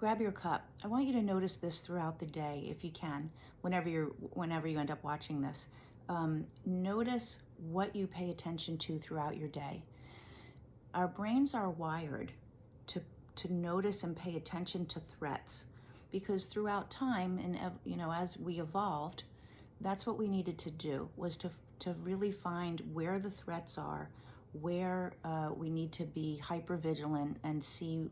grab your cup. I want you to notice this throughout the day, if you can, whenever you end up watching this. Notice what you pay attention to throughout your day. Our brains are wired to notice and pay attention to threats, because throughout time and as we evolved, that's what we needed to do, was to really find where the threats are, where we need to be hyper vigilant and see,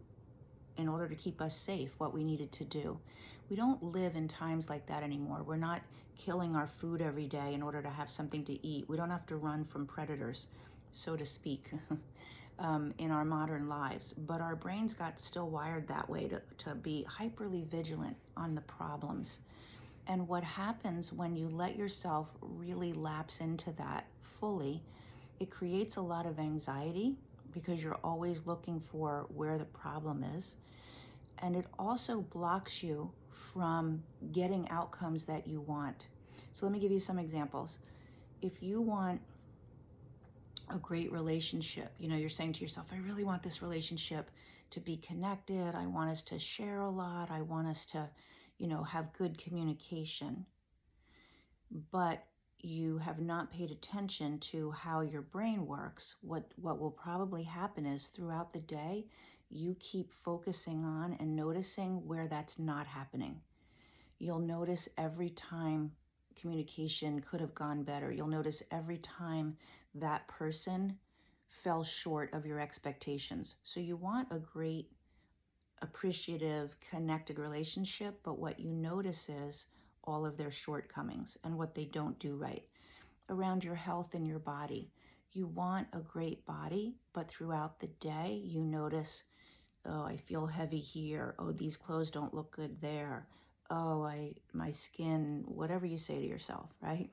in order to keep us safe, what we needed to do. We don't live in times like that anymore. We're not killing our food every day in order to have something to eat. We don't have to run from predators, so to speak, in our modern lives. But our brains got still wired that way, to be hyperly vigilant on the problems. And what happens when you let yourself really lapse into that fully, it creates a lot of anxiety, because you're always looking for where the problem is. And it also blocks you from getting outcomes that you want. So let me give you some examples. If you want a great relationship, you're saying to yourself, I really want this relationship to be connected. I want us to share a lot. I want us to, have good communication. But you have not paid attention to how your brain works. What will probably happen is, throughout the day, you keep focusing on and noticing where that's not happening. You'll notice every time communication could have gone better. You'll notice every time that person fell short of your expectations. So you want a great, appreciative, connected relationship, but what you notice is all of their shortcomings and what they don't do right. Around your health and your body, you want a great body, but throughout the day, you notice, oh, I feel heavy here. Oh, these clothes don't look good there. Oh, my skin, whatever you say to yourself, right?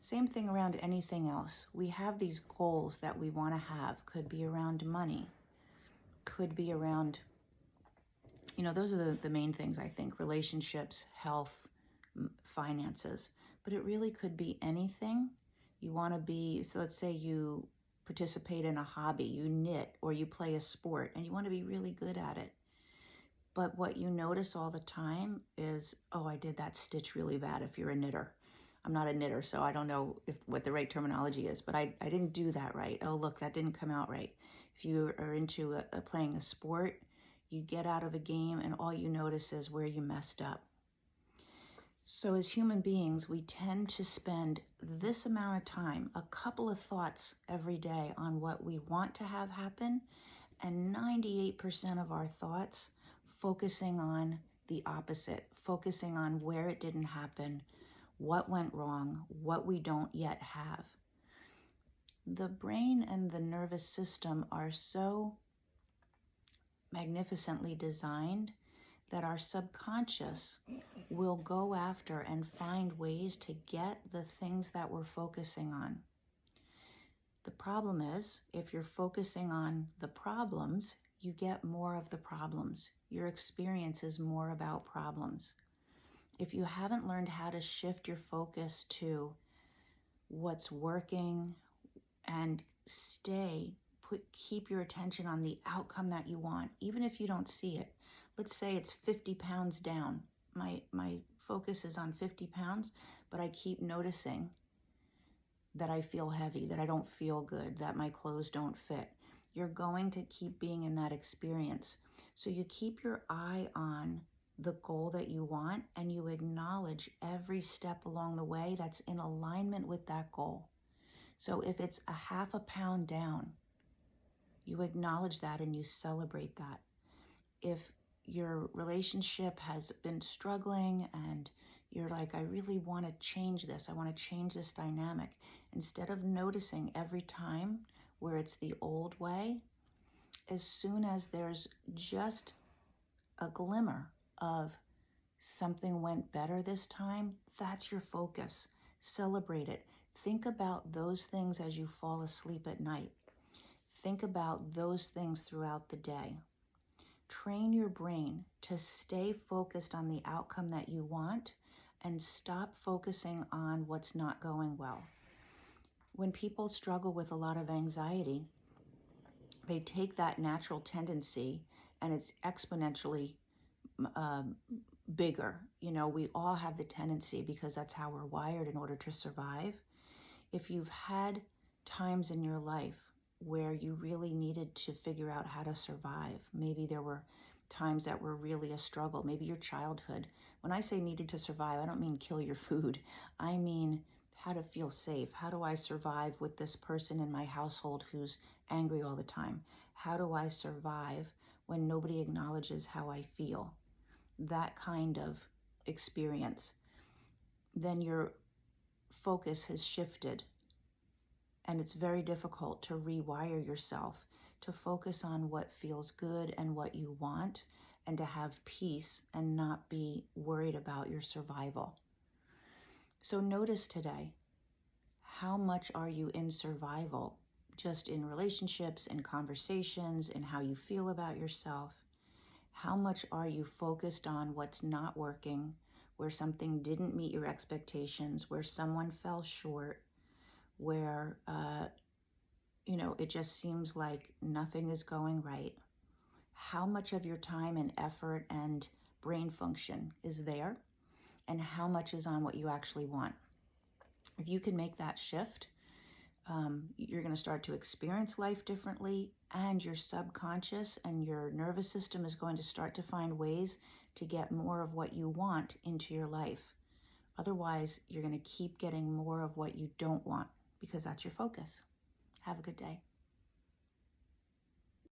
Same thing around anything else. We have these goals that we want to have. Could be around money. Could be around, those are the main things, I think. Relationships, health, finances. But it really could be anything. You want to be, so let's say you participate in a hobby, you knit, or you play a sport, and you want to be really good at it. But what you notice all the time is, oh, I did that stitch really bad, if you're a knitter. I'm not a knitter, so I don't know what the right terminology is, but I didn't do that right. Oh, look, that didn't come out right. If you are into playing a sport, you get out of a game and all you notice is where you messed up. So as human beings, we tend to spend this amount of time, a couple of thoughts every day, on what we want to have happen, and 98% of our thoughts focusing on the opposite, focusing on where it didn't happen, what went wrong, what we don't yet have. The brain and the nervous system are so magnificently designed that our subconscious will go after and find ways to get the things that we're focusing on. The problem is, if you're focusing on the problems, you get more of the problems. Your experience is more about problems. If you haven't learned how to shift your focus to what's working and keep your attention on the outcome that you want, even if you don't see it. Let's say it's 50 pounds down. My focus is on 50 pounds, but I keep noticing that I feel heavy, that I don't feel good, that my clothes don't fit. You're going to keep being in that experience. So you keep your eye on the goal that you want, and you acknowledge every step along the way that's in alignment with that goal. So if it's a half a pound down, you acknowledge that and you celebrate that. If your relationship has been struggling and you're like, I really want to change this, I want to change this dynamic, instead of noticing every time where it's the old way, as soon as there's just a glimmer of something went better this time, that's your focus. Celebrate it. Think about those things as you fall asleep at night. Think about those things throughout the day. Train your brain to stay focused on the outcome that you want and stop focusing on what's not going well. When people struggle with a lot of anxiety, they take that natural tendency and it's exponentially bigger. You know, we all have the tendency, because that's how we're wired in order to survive. If you've had times in your life where you really needed to figure out how to survive, maybe there were times that were really a struggle, maybe your childhood. When I say needed to survive, I don't mean kill your food. I mean how to feel safe. How do I survive with this person in my household who's angry all the time? How do I survive when nobody acknowledges how I feel? That kind of experience. Then your focus has shifted, and it's very difficult to rewire yourself to focus on what feels good and what you want, and to have peace and not be worried about your survival. So notice today, how much are you in survival, just in relationships, in conversations, in how you feel about yourself? How much are you focused on what's not working, where something didn't meet your expectations, where someone fell short, where it just seems like nothing is going right? How much of your time and effort and brain function is there, and how much is on what you actually want? If you can make that shift, you're going to start to experience life differently, and your subconscious and your nervous system is going to start to find ways to get more of what you want into your life. Otherwise, you're going to keep getting more of what you don't want, because that's your focus. Have a good day.